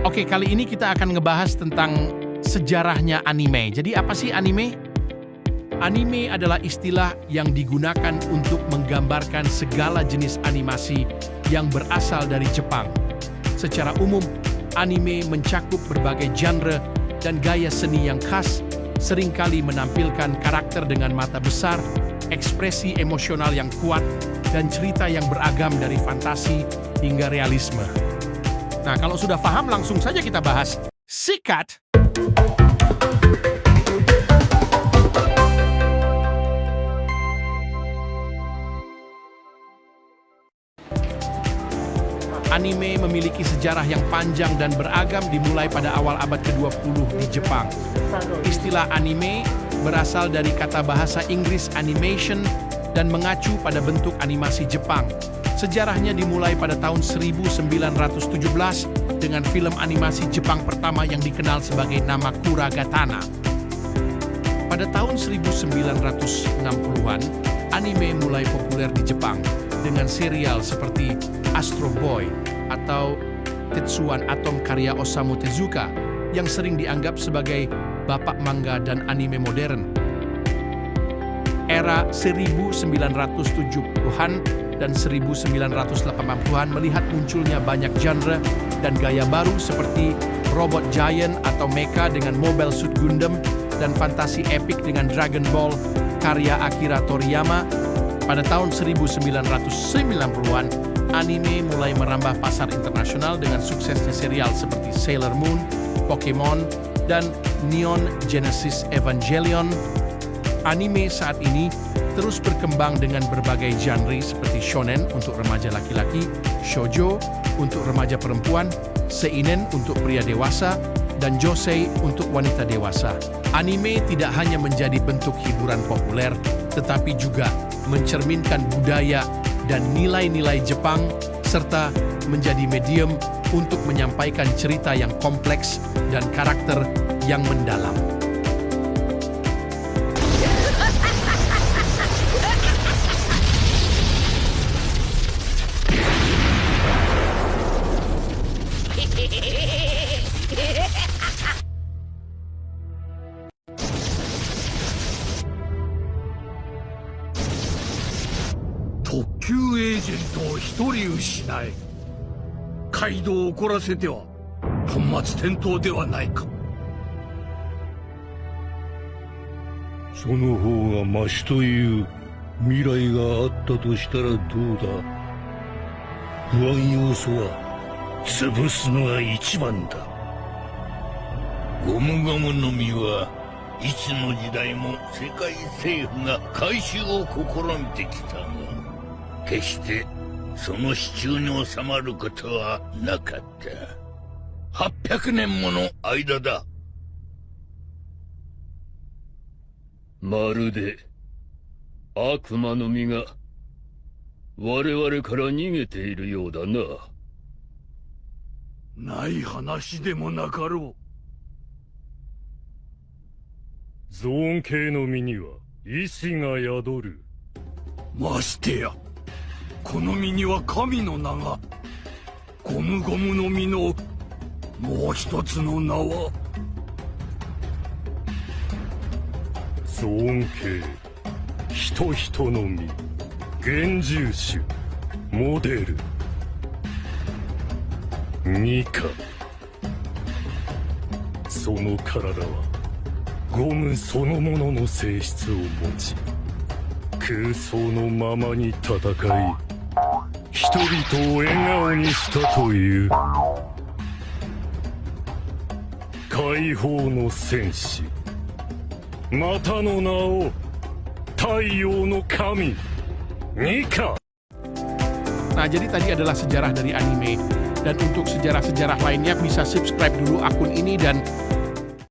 Oke, kali ini kita akan ngebahas tentang sejarahnya anime. Jadi apa sih anime? Anime adalah istilah yang digunakan untuk menggambarkan segala jenis animasi yang berasal dari Jepang. Secara umum, anime mencakup berbagai genre dan gaya seni yang khas, seringkali menampilkan karakter dengan mata besar, ekspresi emosional yang kuat, dan cerita yang beragam dari fantasi hingga realisme. Nah, kalau sudah paham, langsung saja kita bahas. Sikat! Anime memiliki sejarah yang panjang dan beragam dimulai pada awal abad ke-20 di Jepang. Istilah anime berasal dari kata bahasa Inggris animation dan mengacu pada bentuk animasi Jepang. Sejarahnya dimulai pada tahun 1917 dengan film animasi Jepang pertama yang dikenal sebagai nama Kuragatana. Pada tahun 1960-an, anime mulai populer di Jepang dengan serial seperti Astro Boy atau Tetsuwan Atom karya Osamu Tezuka yang sering dianggap sebagai bapak manga dan anime modern. Era 1970-an dan 1980-an melihat munculnya banyak genre dan gaya baru seperti robot giant atau mecha dengan Mobile Suit Gundam dan fantasi epik dengan Dragon Ball karya Akira Toriyama. Pada tahun 1990-an, anime mulai merambah pasar internasional dengan suksesnya serial seperti Sailor Moon, Pokemon, dan Neon Genesis Evangelion. Anime saat ini terus berkembang dengan berbagai genre seperti shonen untuk remaja laki-laki, shoujo untuk remaja perempuan, seinen untuk pria dewasa, dan josei untuk wanita dewasa. Anime tidak hanya menjadi bentuk hiburan populer, tetapi juga mencerminkan budaya dan nilai-nilai Jepang, serta menjadi medium untuk menyampaikan cerita yang kompleks dan karakter yang mendalam. Nah, jadi tadi adalah sejarah dari anime. Dan untuk sejarah-sejarah lainnya bisa subscribe dulu akun ini dan